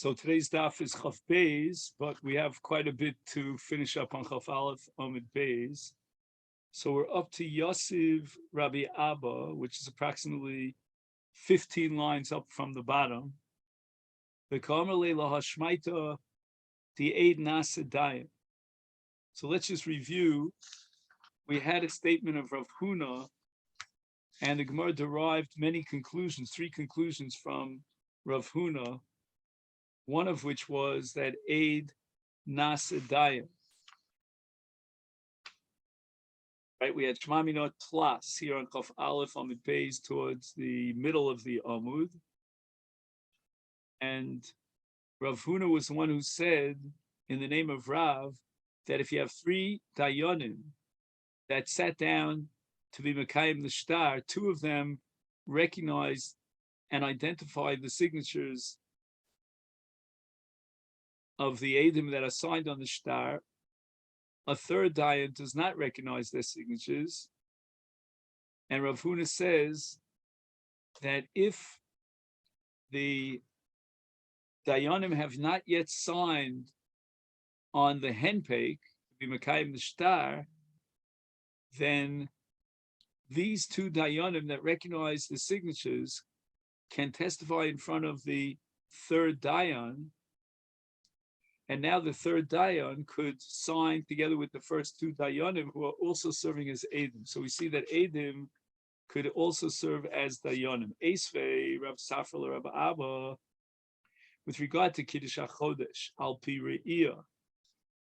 So today's daf is Chaf Beis, but we have quite a bit to finish up on Chaf Aleph Amid Beis. So we're up to Yosiv Rabbi Abba, which is approximately 15 lines up from the bottom. The Kamerle Lahashmaita, the Eid Nasedayim. So let's just review. We had a statement of Rav Huna, and the Gemara derived many conclusions, 3 conclusions from Rav Huna, one of which was that Eid Nasedayim. Right, we had Shema Minot plus here on Chaf Aleph Amud Beis towards the middle of the Amud. And Rav Huna was the one who said, in the name of Rav, that if you have 3 Dayanim that sat down to be Mekayim the Shtar, 2 of them recognized and identified the signatures of the Eidim that are signed on the Shtar. A third Dayan does not recognize their signatures. And Rav Huna says that if the Dayanim have not yet signed on the Henpeik, to be Mekayim the Shtar, then these 2 Dayanim that recognize the signatures can testify in front of the third Dayan. And now the third Dayan could sign together with the first 2 Dayanim who are also serving as Eidim. So we see that Eidim could also serve as Dayanim. Esvei, Rav Safra, Rav Abba, with regard to Kiddush HaChodesh, Al Pi Re'iyah,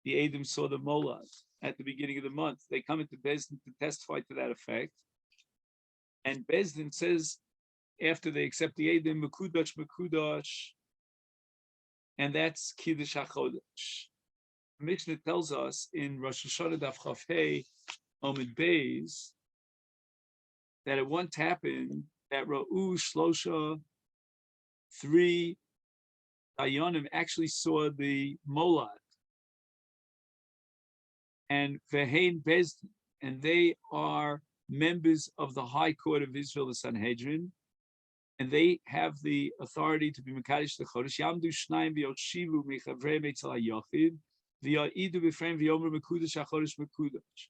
the Eidim saw the Molad at the beginning of the month. They come into Bezdin to testify to that effect. And Bezdin says, after they accept the Eidim, Mekudash, Mekudash, and that's Kiddush HaChodesh. The Mishnah tells us in Rosh Hashanah Daf Chaf Hei Amud Beis that it once happened that Ra'u Shlosha, 3 Dayanim actually saw the Molad and Vehein Bezdin, and they are members of the High Court of Israel, the Sanhedrin, and they have the authority to be Mekadosh the Chodesh. Yamdu Shnayim v'Yoshivu Mechavrei Eitzel HaYachid v'Ya'idu B'Freim v'Yomer Mekudash HaChodesh Mekudash.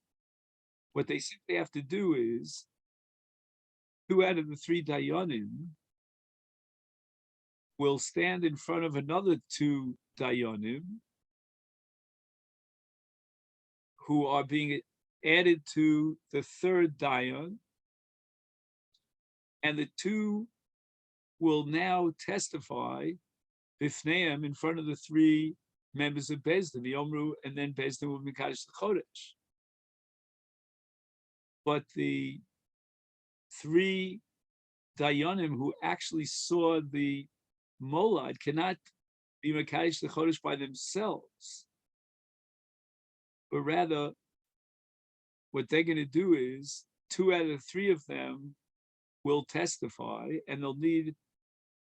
What they simply have to do is 2 out of the 3 Dayanim will stand in front of another 2 Dayanim who are being added to the third Dayan, and the 2 will now testify bifneim in front of the 3 members of Bezdin, the Omru, and then Bezdin will Mekadosh the Chodesh. But the 3 Dayanim who actually saw the Molad cannot be Mekadosh the Chodesh by themselves, but rather what they're going to do is 2 out of the 3 of them will testify, and they'll need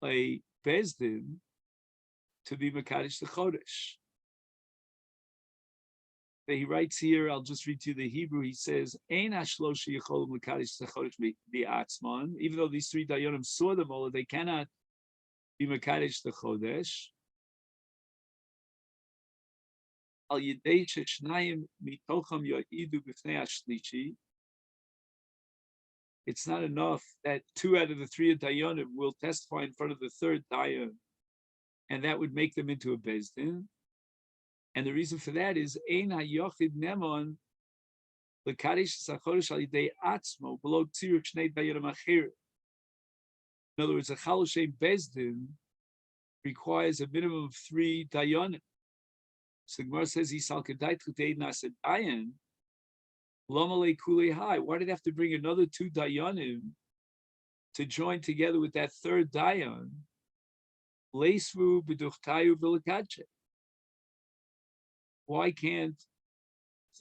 a Bezdin to be Mekadosh the Chodesh. He writes here, I'll just read to you the Hebrew, he says, Ein hashloshi yecholum Mekadosh the Chodesh bi'atzman, even though these 3 Dayanim saw the Mola, they cannot be Mekadosh the Chodesh. Al yidei sheshnayim mitocham ya'idu b'fnei hashlishi. It's not enough that 2 out of the 3 Dayanim will testify in front of the third Dayan, and that would make them into a Bezdin. And the reason for that is Ein hayochid nemon l'kadosh sachodesh al yidei atzmo below tziruk shnei Dayanim achirim. In other words, a Chaloshem Bezdin requires a minimum of 3 Dayanim. So the Gemara says, Yisal kedai t'chutei nased Dayan. Why did they have to bring another 2 Dayanim to join together with that third Dayan? Leisvu b'duchtayu v'lekadshe. Why can't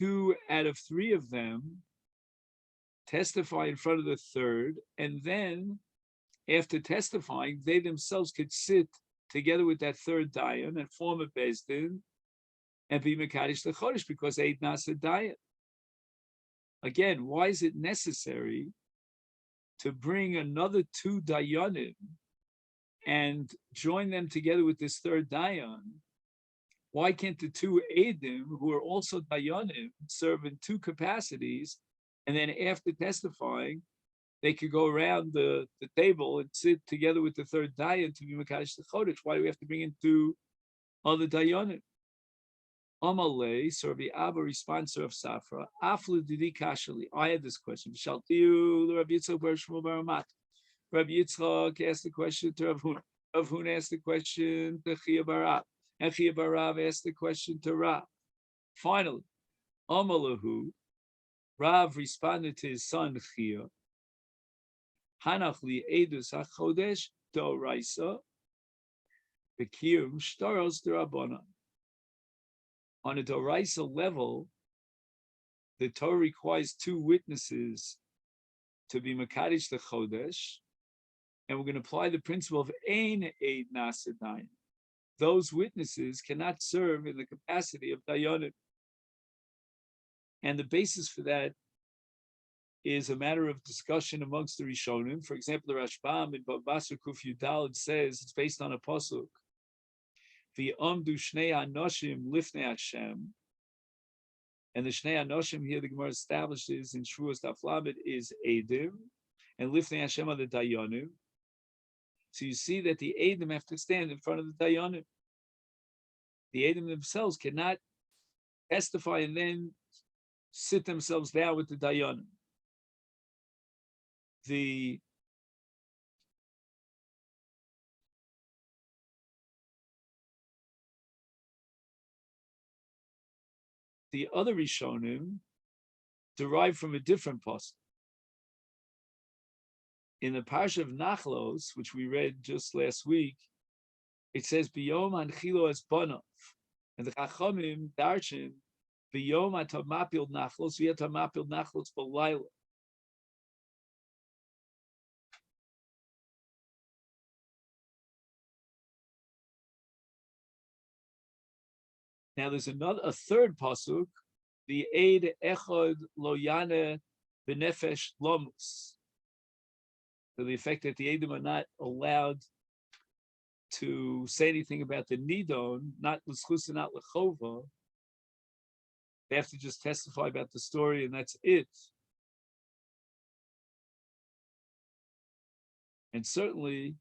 2 out of 3 of them testify in front of the third, and then after testifying, they themselves could sit together with that third Dayan and form a Bezdin and be Mekadosh the Chodesh because Eid Nasa Dayan. Again, why is it necessary to bring another 2 Dayanim and join them together with this third dayan, why can't the two Eidim, who are also dayanim, serve in two capacities, and then after testifying, they could go around the table and sit together with the third dayan to be Makadosh the Chodesh? Why do we have to bring in two other dayanim? Amalei, so Rabbi Abba responds to Rav Safra, Aflu didi kashali. I had this question. Shaltiu, Rabbi Yitzchak bar Shmuel bar Ramat. Rabbi Yitzchak asked the question to Rav Huna. Rav Huna asked the question to Chia bar Rav. And Chia bar Rav asked the question to Rav. Finally, Amalahu, Rav responded to his son Chia, Hanach li edus hachodesh doraisa, v'kiyum shtaros d'Rabbanan. On a doraisa level, the Torah requires two witnesses to be Makadosh the Chodesh, and we're going to apply the principle of Ein Eid Nasa Dayan. Those witnesses cannot serve in the capacity of Dayanim. And the basis for that is a matter of discussion amongst the Rishonim. For example, the Rashbam in Bava Basra Kuf Yudaled says it's based on a pasuk. V'yamdu shnei anoshim lifnei Hashem, and the shnei anoshim here the Gemara establishes in Shvuos Daf Lamed is Eidim, and lifnei Hashem are the Dayanim. So you see that the Eidim have to stand in front of the Dayanim. The Eidim themselves cannot testify and then sit themselves down with the Dayanim. The other Rishonim derive from a different pasuk. In the parsha of Nachlos, which we read just last week, it says Biyom Anchilo es Bonov, and the Chachamim darshan Biyom Atamapil Nachlos v'Atamapil Nachlos b'Layla. Now there's a third pasuk, the Eid Echad Lo Yana B'Nefesh Lomus, to the effect that the Eidim are not allowed to say anything about the Nidon, not L'schus and not L'chova. They have to just testify about the story, and that's it. And certainly,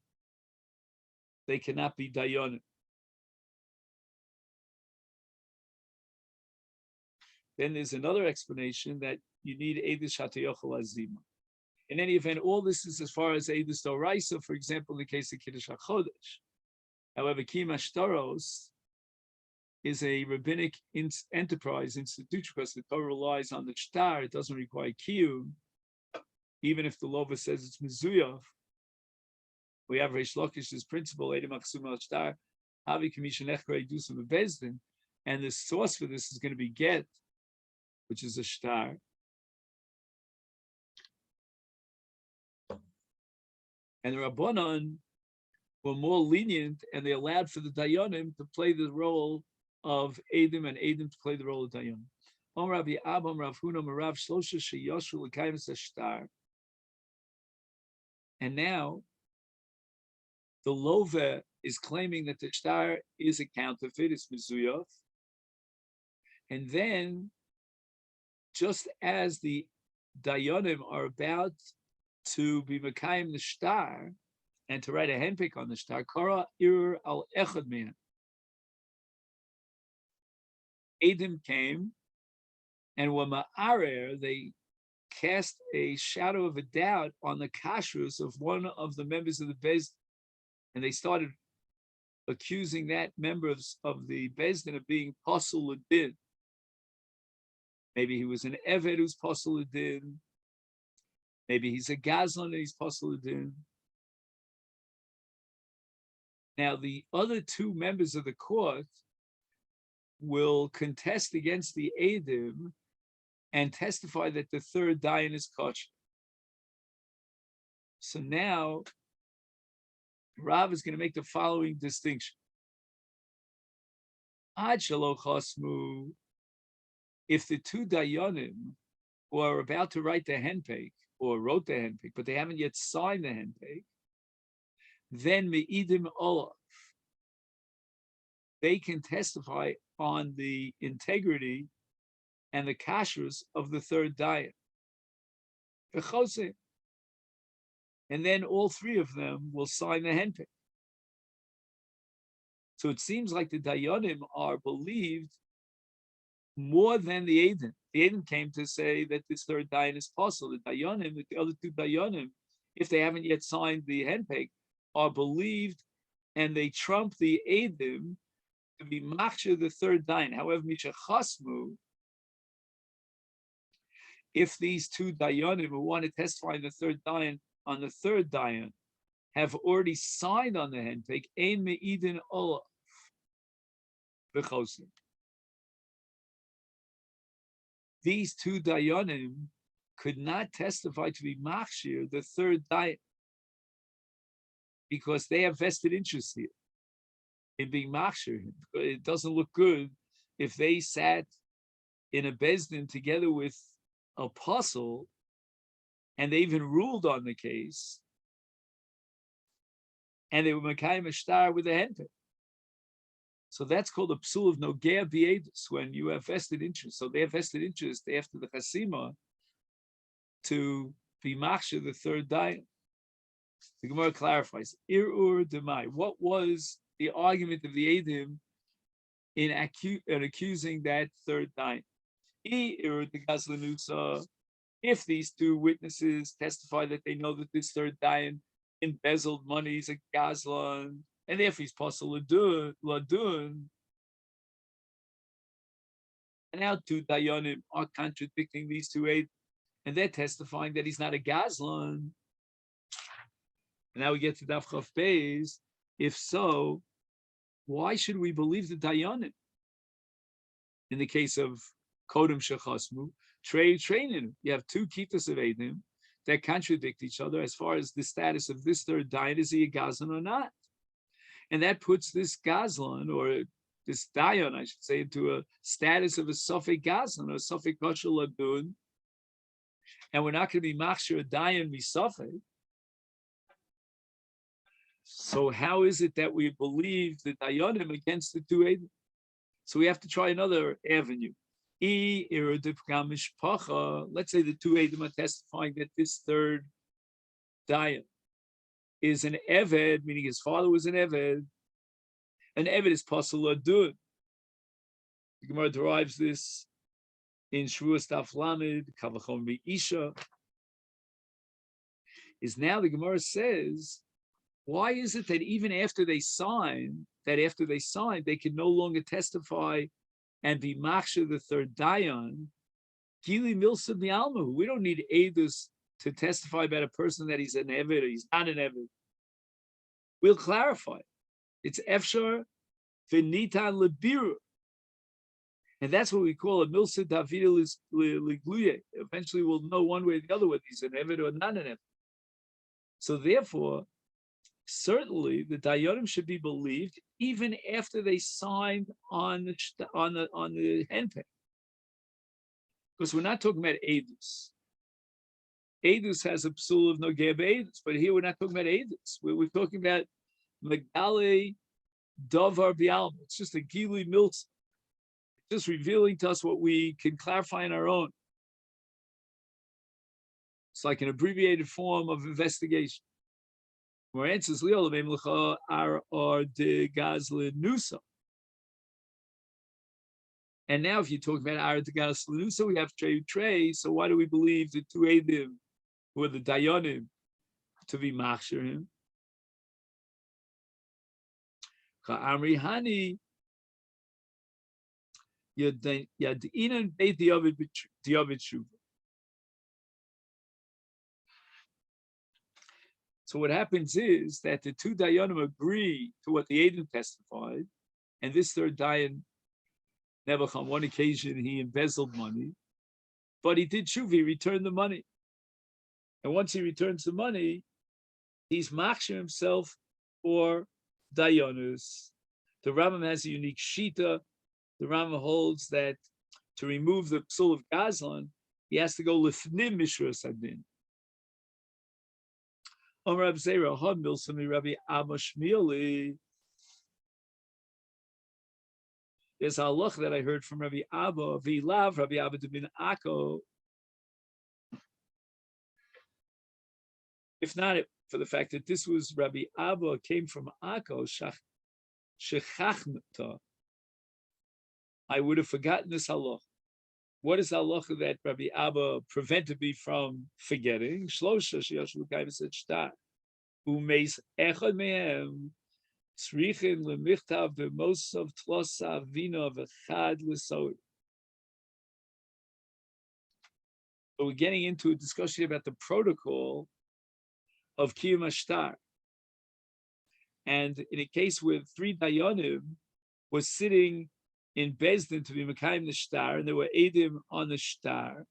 they cannot be Dayanim. Then there's another explanation that you need Eidus Hatayochel Azima. In any event, all this is as far as Eidus Doraisa, for example, in the case of Kiddush HaChodesh. However, Kiyum Ashtaros is a rabbinic enterprise institution because the Torah relies on the shtar. It doesn't require Kiyum, even if the Lova says it's Mizuyov. We have Reish Lakish's principle, Eidim Aksum al Shtar, Havi Kamishan Echra Edusum Bezdin, and the source for this is going to be Get, which is a shtar. And the Rabbanan were more lenient, and they allowed for the Dayanim to play the role of Eidim and Eidim to play the role of Dayanim. Rabbi Abam Rav Huna Marav Shlosha Sheyoshu L'Kayim Shtar. And now the Lova is claiming that the shtar is a counterfeit, it's Mizuyov. And then, just as the Dayanim are about to be Mekayim the shtar and to write a handpick on the shtar, Kara Ir al Echad Me'an. Eidim came, and when Ma'arer, they cast a shadow of a doubt on the kashrus of one of the members of the Beis, and they started accusing that member of the Beis Din of being Pasul Din. Maybe he was an Eved who's Pasul Din. Maybe he's a Gazlan and he's Pasul Din. Now, the other two members of the court will contest against the Eidim and testify that the third Dayan is kosher. So now, Rav is going to make the following distinction. Ad shelo chasmu, if the two Dayanim who are about to write the henpeik, or wrote the henpeik, but they haven't yet signed the henpeik, then me'idim olav, they can testify on the integrity and the kashrus of the third dayan. And then all three of them will sign the henpek. So it seems like the dayanim are believed more than the Aden. The Aden came to say that this third dayan is possible. The dayanim, the other two dayanim, if they haven't yet signed the henpek, are believed, and they trump the Adim to be machshir the third dayan. However, misha chasmu, if these two dayanim who want to testify on the third dayan have already signed on the henpek, ein meidin olav v'chosim. These two dayanim could not testify to be machshir the third dayan because they have vested interest here in being machshir. It doesn't look good if they sat in a bezdin together with an apostle and they even ruled on the case and they were Mekayim Ashtar with a henpek. So that's called a psul of nogea b'edus, when you have vested interest. So they have vested interest after the chasima to be machshir the third dayan. The Gemara clarifies, irur demai. What was the argument of the Edim in accusing that third dayan? If these two witnesses testify that they know that this third dayan embezzled money, he's a gazlan, and if he's possible ladun, and now two dayanim are contradicting these two Edim, and they're testifying that he's not a gazlan. And now we get to Daf Chaf Beis. If so, why should we believe the dayanim? In the case of Kodem Shechasmu, Treinin, you have two Kitas of Edim that contradict each other as far as the status of this third dayan, is he a Gazlan or not? And that puts this Gazlan, or this dayan, I should say, into a status of a Sofek Gazlan or Sofek Kosher Ladun. And we're not going to be machshir a dayan misofek. So how is it that we believe the dayanim against the two Edim? So we have to try another avenue. Let's say the two Edim are testifying that this third dayan is an Eved, meaning his father was an Eved. An Eved is Pasal Adun. The Gemara derives this in Shavuos Daf Lamed, Kavachon Isha. Is now the Gemara says, why is it that even after they sign, they can no longer testify and be machshir the third dayan? Gili milsa mi'almahu. We don't need edus to testify about a person that he's an eved or he's not an eved. We'll clarify. It's efshar v'nitan lebiru, and that's what we call a milsa davida ligluye. Eventually, we'll know one way or the other whether he's an eved or not an eved. So therefore, certainly the dayanim should be believed even after they signed on the henpek, because we're not talking about edus. Edus has a psul of nogea be'edus, but here we're not talking about edus. We're talking about megale davar bialma. It's just a gili miltz, just revealing to us what we can clarify on our own. It's like an abbreviated form of investigation. More answers are de gazle nusa. And now, if you talk about ar de gazle nusa, we have trey. So why do we believe the two Edim, who are the dayanim, to be machshir him? Ka'amri hani yadinan beit diavid shuva. So what happens is that the two dayanim agree to what the Edim testified, and this third dayan, Nebuch, on one occasion he embezzled money, but he did shuv, he returned the money. And once he returns the money, he's machshir himself for dayanus. The Rambam has a unique shita. The Rambam holds that to remove the psul of Gazlan, he has to go lifnim mishras hadin. Rab Zera, Milsami Rabbi Amashmieli. There's a halach that I heard from Rabbi Abba, Vilav, Rabbi Abba bin Akko. If not for the fact that this was Rabbi Abba, came from Akko, Shechachmata, I would have forgotten this halach. What is the halacha that Rabbi Abba prevented me from forgetting? Shlosha sheyashu kaiv shtar. Umeis echad mehem tzrichin lemichtav b'mosav tlosa vina v'chad l'soi. So we're getting into a discussion about the protocol of kiyum ashtar. And in a case where 3 dayanim was sitting in Bezdin to be Mekayim the shtar, and there were Edim on the shtar,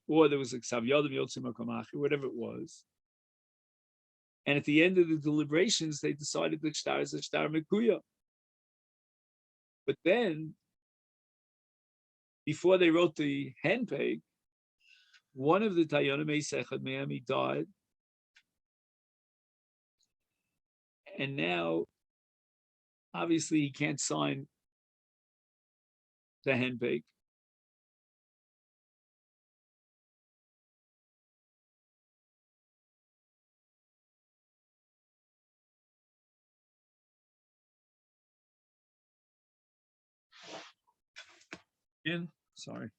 or there was a Ksav Yodim Yotzim Akamachi, whatever it was. And at the end of the deliberations, they decided the shtar is a shtar Mekuya. But then, before they wrote the handpeg, one of the Dayanim Masechet Miami died. And now, obviously, he can't sign the handbake. Sorry.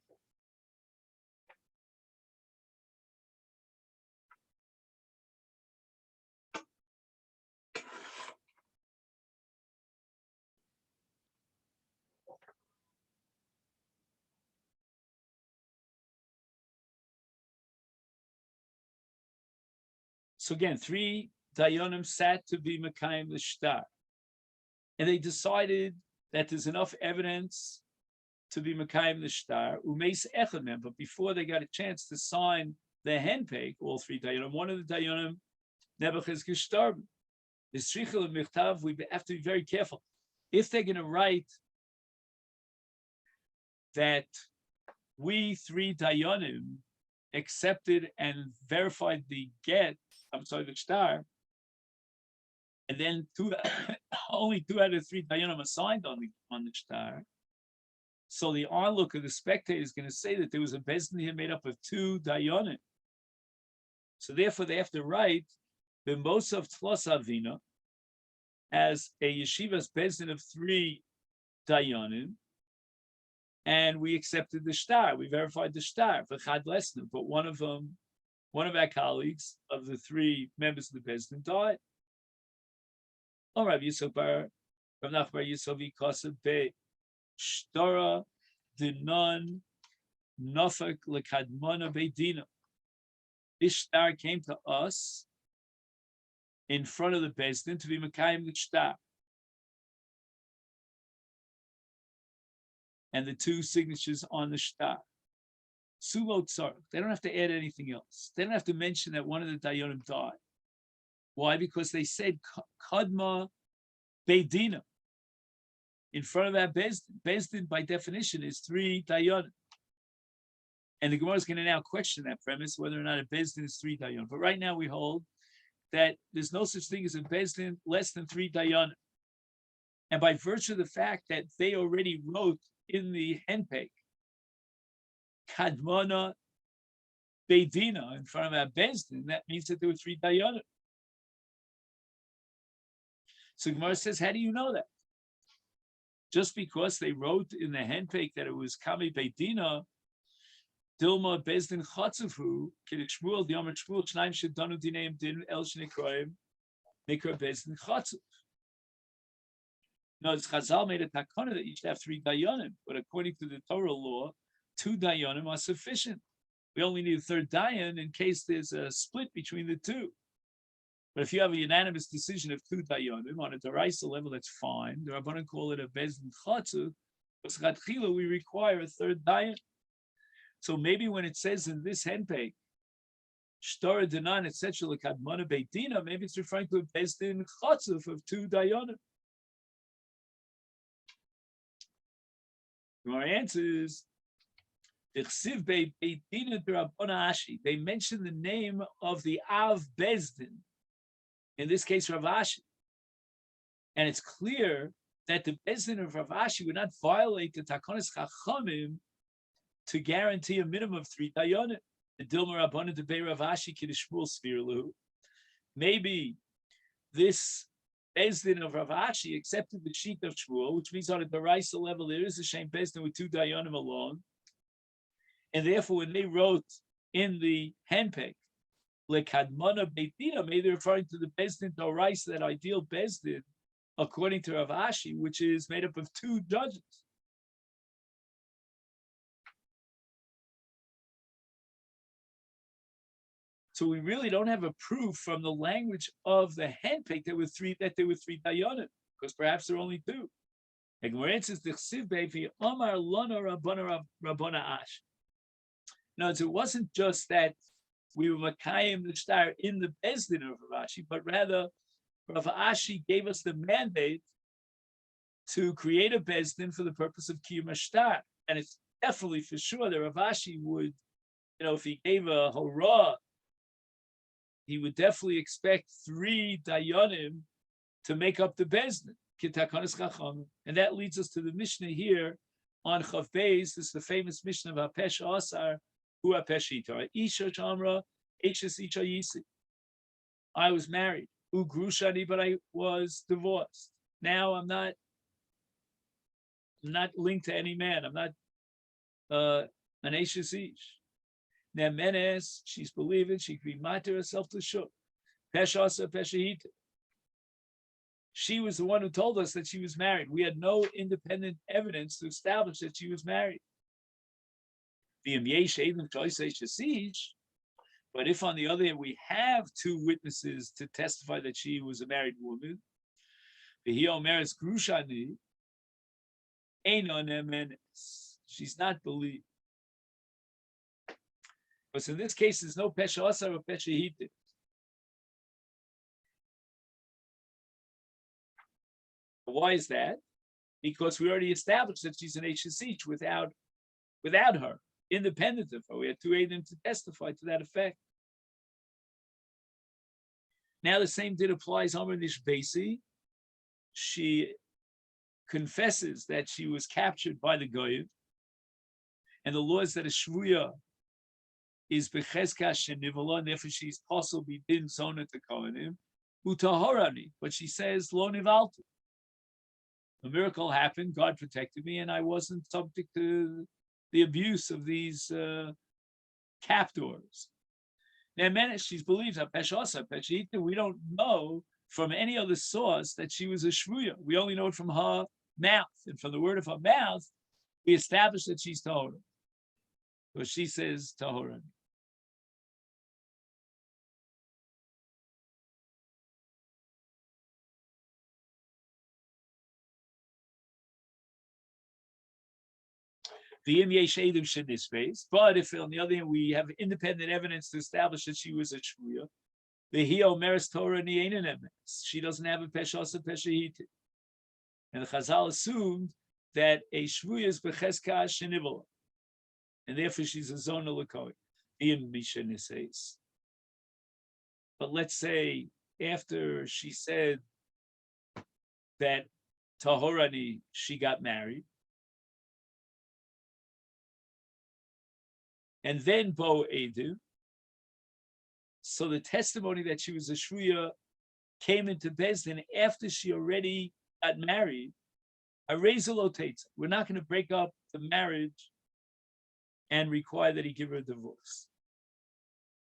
So again, 3 Dayanim sat to be Mekayim the shtar. And they decided that there's enough evidence to be Mekayim the shtar, umeis echad mem. But before they got a chance to sign the handpeg, all 3 Dayanim, one of the Dayanim, Nebuch is gestorben. The strichel of michtav, we have to be very careful. If they're going to write that we 3 Dayanim accepted and verified the get, the shtar, and then only 2 out of 3 Dayanim are signed on the shtar. So the onlooker of the spectator is going to say that there was a bezdin here made up of 2 Dayanim. So therefore, they have to write the Mosav Tlos Avina as a yeshiva's bezdin of 3 Dayanim, and we accepted the shtar. We verified the shtar for Chad Lesna, but one of our colleagues of the 3 members of the bezdin died. Oh, Rav Yisov Bar Yisov Yikosav Be Shtara Dinan Nafak Lekadmona Beidina. This shtar came to us in front of the bezdin to be Mekayim the shtar. And the 2 signatures on the shtar. Sulo tzarech. They don't have to add anything else. They don't have to mention that one of the Dayanim died. Why? Because they said Kadma Beidina. In front of that Bezdin. Bezdin, by definition, is 3 Dayanim. And the Gemara is going to now question that premise, whether or not a Bezdin is 3 Dayanim. But right now we hold that there's no such thing as a Bezdin less than 3 Dayanim. And by virtue of the fact that they already wrote in the handpeg, Kadmona Beidina, in front of our Bezdin, that means that there were 3 Dayanim. So Gemara says, how do you know that? Just because they wrote in the handpeg that it was Kami Beidina, Dilma Bezdin Chatzafu, Kiddush Shmuel, Diamar Shmuel, Shnaim Shedanu Dineim Din El Shnekraim, Nikra Bezdin Chatzuf. No, it's Chazal made a takana that you should have 3 Dayanim, but according to the Torah law, 2 Dayanim are sufficient. We only need a 3rd Dayan in case there's a split between the 2. But if you have a unanimous decision of 2 Dayanim on a Daraisa level, that's fine. The Rabbanan call it a Bezdin Chatzuf, but Chachila we require a 3rd Dayan. So maybe when it says in this handpeg, Shtar Dinan, etc., Lekadmona Beidina, maybe it's referring to a Bezdin Chatzuf of 2 Dayanim. Our answer is, they mention the name of the Av Bezdin in this case Rav Ashi. And it's clear that the Bezdin of Rav Ashi would not violate the Takonis Chachamim to guarantee a minimum of 3 dayanim. The Dilma Rabbanan de Bei Rav Ashi Kiddushmul Svirlu. Maybe this Bezdin of Rav Ashi accepted the sheet of Shmuel, which means on a Daraisa level there is a Shem Bezdin with 2 dayanim alone. And therefore, when they wrote in the handpeg, Lekadmona Beitina, maybe they're referring to the Bezdin Daraisa, that ideal Bezdin, according to Rav Ashi, which is made up of 2 judges. So we really don't have a proof from the language of the handpick that there were 3 dayanim, because perhaps there are only 2. The Gemara answers the Chsiv Bevi Omar Lana Rabbana Ash. No, it wasn't just that we were Makayim the Shtar in the Bezdin of Rav Ashi, but rather Rav Ashi gave us the mandate to create a Bezdin for the purpose of Kiyum Shtar. And it's definitely for sure that Rav Ashi would, if he gave a hurrah, he would definitely expect 3 dayanim to make up the Bezdin. And that leads us to the Mishnah here on Chav Beis. This is the famous Mishnah of Hapesh Asar, Hu Hapesh Itar. Isha Shamra, Eishes Isha Yisi. I was married. U Grushani, but I was divorced. Now I'm not linked to any man. I'm not an Eishes Ish. Nemenes, she's believing she could be matir herself to shuk. Peshasa Peshahita. She was the one who told us that she was married. We had no independent evidence to establish that she was married. But if on the other hand we have 2 witnesses to testify that she was a married woman, she's not believed. But in this case, there's no pesha asar or pesha hitit. Why is that? Because we already established that she's an Eishes without her, independent of her. We had 2 Eidim to testify to that effect. Now the same did applies Amr Nish Basi. She confesses that she was captured by the Goyiv, and the law is that a shvuya is bechezka shenivala, and therefore she's possible bidin zona to kohanim utahorani, but she says lo nivaltu. A miracle happened, God protected me, and I wasn't subject to the abuse of these captors. Now, she's believed we don't know from any other source that she was a shvuya. We only know it from her mouth, and from the word of her mouth, we establish that she's tahora. So she says tahora. But if on the other hand we have independent evidence to establish that she was a shvuya, the Omeres Torah she doesn't have a peshasa peshahiti, and the Chazal assumed that a shvuya is becheska shenivala, and therefore she's a zona l'koi. But let's say after she said that tahorani, she got married. And then Bo Edu. So the testimony that she was a shvuya came into Bezdin after she already got married. We're not going to break up the marriage and require that he give her a divorce.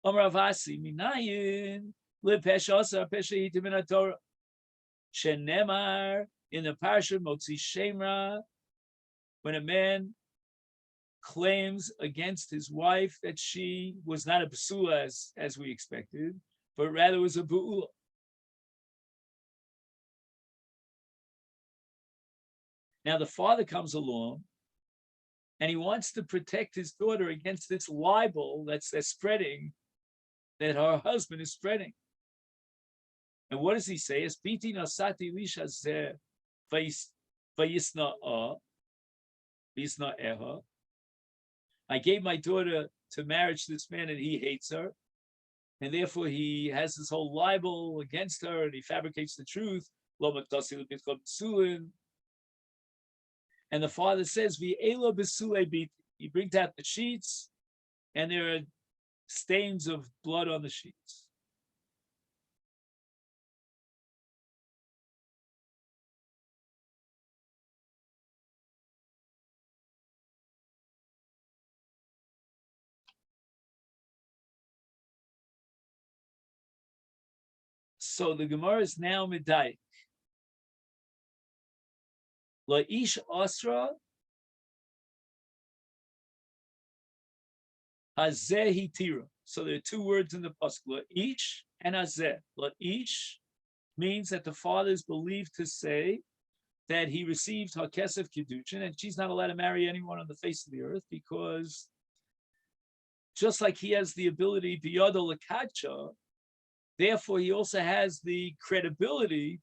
Amravasi minayin lepeshasa peshahita min haTorah. Shenemar in the parsha Motzi Shemra, when a man claims against his wife that she was not a basula as we expected, but rather was a bu'ula. Now the father comes along and he wants to protect his daughter against this libel that's spreading, that her husband is spreading. And what does he say? Es biti nasati lisha zeh vayisna eha. I gave my daughter to marriage to this man and he hates her. and therefore he has this whole libel against her, and he fabricates the truth. And the father says, he brings out the sheets, and there are stains of blood on the sheets. So the Gemara is now midday. La'ish asra hazeh hitira. So there are two words in the pasuk, la'ish and hazeh. La'ish means that the father is believed to say that he received hakesef kedushin, and she's not allowed to marry anyone on the face of the earth, because just like he has the ability biyada lakacha, therefore he also has the credibility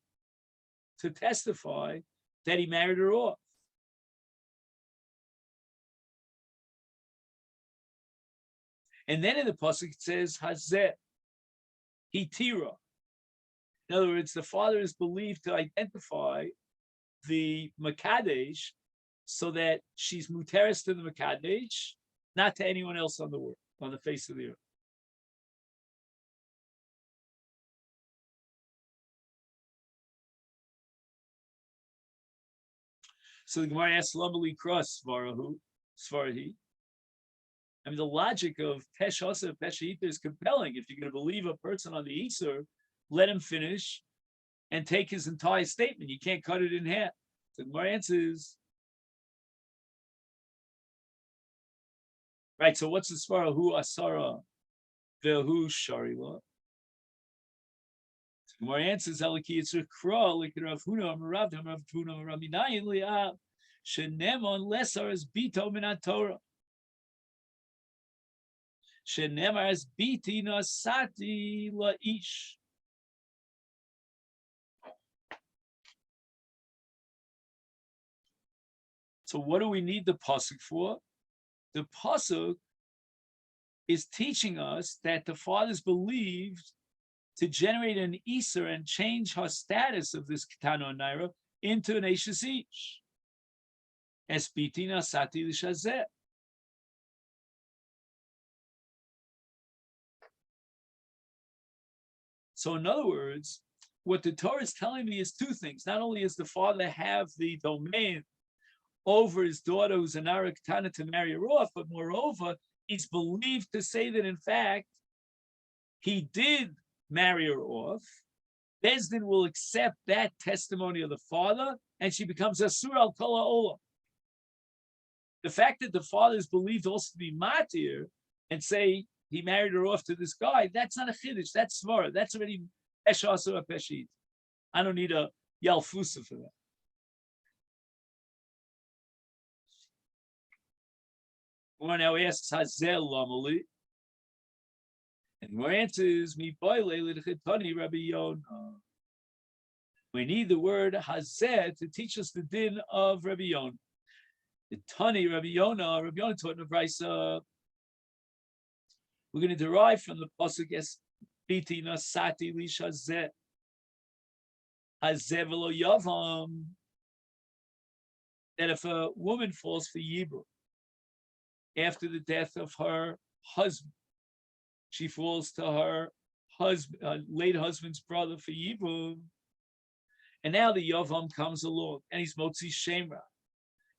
to testify that he married her off. And then in the pasuk it says hazeh hitira. In other words, the father is believed to identify the Makadesh so that she's muteris to the Makadesh, not to anyone else on the world, on the face of the earth. So the Gemara asks, Lamali cross Svarahi. I mean, the logic of Pesh Hasa, Pesh Hita is compelling. If you're going to believe a person on the Easter, let him finish and take his entire statement. You can't cut it in half. So the Gemara answers, right, so what's the Svara? Hu Asara Vehu Sharila? So the Gemara answers, Eliki Yitzur Kra, like Rav Huna, Rav Huna, Rav Minayin, Li'ab, Shenemon Lesar is Bito Minat Torah. Shenemar is Biti Nasati La'ish. So what do we need the pasuk for? The pasuk is teaching us that the fathers believed to generate an Easter and change her status of this Ketana Naira into an Eishes Ish. Espiti Nasati L'Shazeh. So in other words, what the Torah is telling me is two things. Not only does the father have the domain over his daughter who's an Ara Ketana to marry her off, but moreover, he's believed to say that in fact he did marry her off. Beis Din will accept that testimony of the father, and she becomes a Asur al Kol Ha'olam. The fact that the father is believed also to be matir and say he married her off to this guy, that's not a chiddush, that's svara. That's already Pesh Asur Peshit. I don't need a Yalfusa for that. One now asks Hazel Lamali, and more answers me boile l'chitani Rabbi Yonah. We need the word Hazeh to teach us the din of Rabbi Yonah. The Tani Rabbi Yonah taught in the Brisa. We're going to derive from the pasuk as Biti Nasati Lish Hazeh. Hazeh v'lo Yavam. That if a woman falls for Yibum after the death of her husband, she falls to her husband, late husband's brother for Yibum, and now the Yavam comes along and he's Motzi Shemra,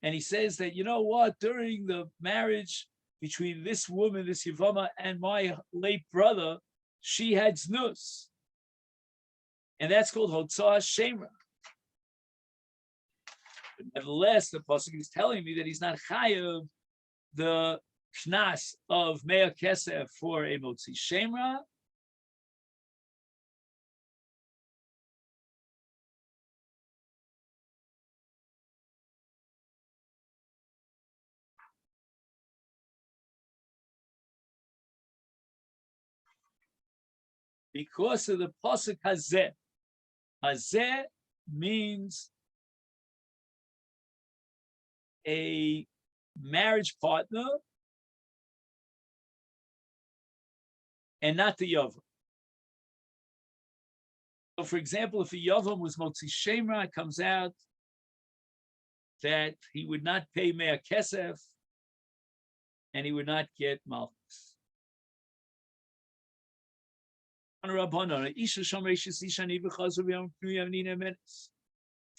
and he says that, you know what, during the marriage between this woman, this Yavama, and my late brother, she had znus, and that's called Hotzah Shemra. But nevertheless, the pasuk is telling me that he's not chayav the knas of Mea Kesef for a Motzi Shemra. Because of the pasuk Hazeh. Hazeh means a marriage partner and not the Yavam. So, for example, if a Yavam was Motzi Shemra, it comes out that he would not pay Mea Kesef and he would not get Malchus.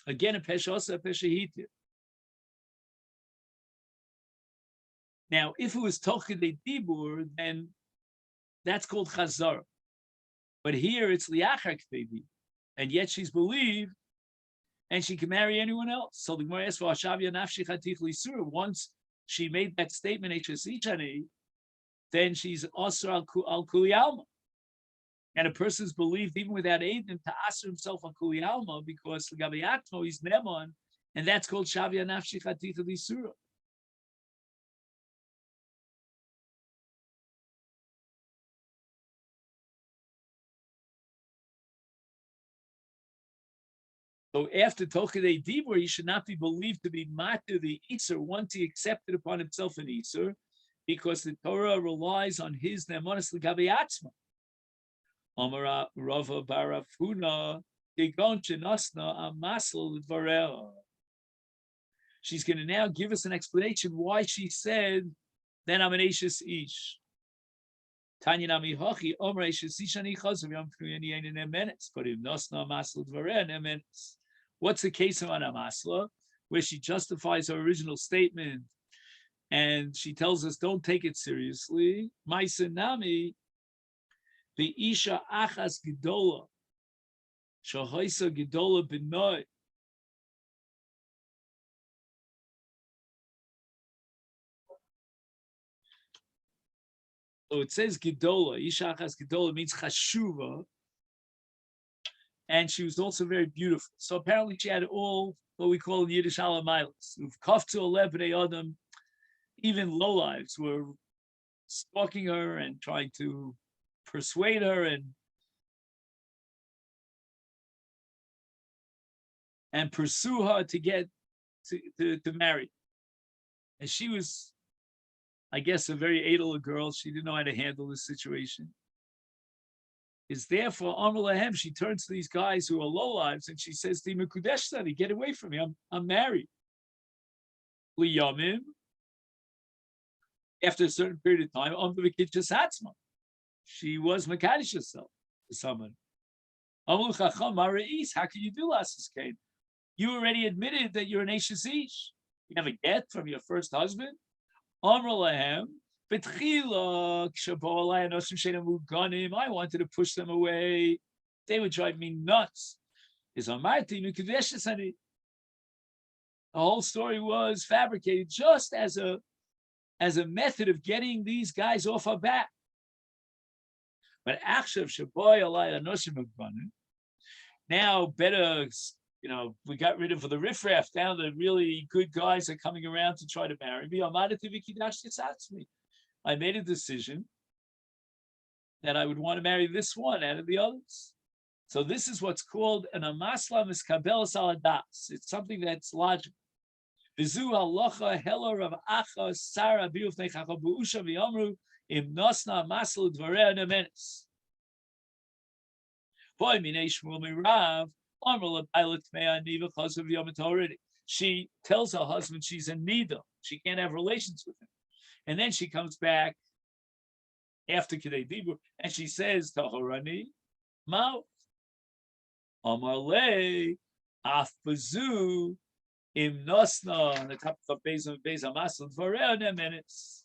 Again, a Pesha also a Pesha Hitir. Now, if it was Tochidei Dibur, then that's called Chazar. But here it's Liachar Ktevi, and yet she's believed, and she can marry anyone else. So the Gemara asks for Hashavia Nafshi Chatich Lisur. Once she made that statement, then she's Asr al Kuli Alma. And a person's believed even without Aiden to Asr himself al Kuli Alma because Gabi Atmo he's Neman, and that's called Shavia Nafshi Chatich Lisur. So after Tochidei Dibur, he should not be believed to be matir the Isser once he accepted upon himself an Isser, because the Torah relies on his Ne'emanos L'Gabe Atzma. Amara Rava Barafuna Digon Chenasna Amasel L'Dvarel. She's going to now give us an explanation why she said, then I'm an Ashes Ish. Tanya Nami Hachi Omer Ashes Ish Ani Chazav Yom Kriyani Ein Ne'emenes, but if Nasna Amasel L'Dvarel Ne'emenes. What's the case of Anamasla, where she justifies her original statement and she tells us don't take it seriously? Maisenami, the Isha Achas Gedola, Shahoisa Gedola Benoy. So it says Gedola, Isha Achas Gedola means Chashuva. And she was also very beautiful. So apparently she had all what we call in Yiddish alamaylas. Even lowlives were stalking her and trying to persuade her and pursue her to get to marry. And she was, I guess, a very adel girl. She didn't know how to handle the situation. Is therefore Amar Lahem, she turns to these guys who are lowlives and she says to Mekudesh Sani, get away from me, I'm married. Liyamim, after a certain period of time, she was Mekadesh herself to someone. How can you do Lasses Kane? You already admitted that you're an Ashes Ish. You have a get from your first husband. Amar Lahem, I wanted to push them away. They would drive me nuts. The whole story was fabricated just as a method of getting these guys off our back. But now better, we got rid of the riffraff. Now the really good guys are coming around to try to marry me. I made a decision that I would want to marry this one out of the others. So this is what's called an amasla miskabel saladas. It's something that's logical. Vizu halacha hela rav acha sara biufnei chacha buusha v'yamru im nosna masl dvarei nemenes. Boy minei shmuel mirav amr le'pilot mea niva chasav yom already. She tells her husband she's a nida. She can't have relations with him. And then she comes back after Kedei Dibur and she says, Tahorani, Mao, Amarle, Afbazu, Im Nosna, on the top of Bez Amasl, Varel Nemenis.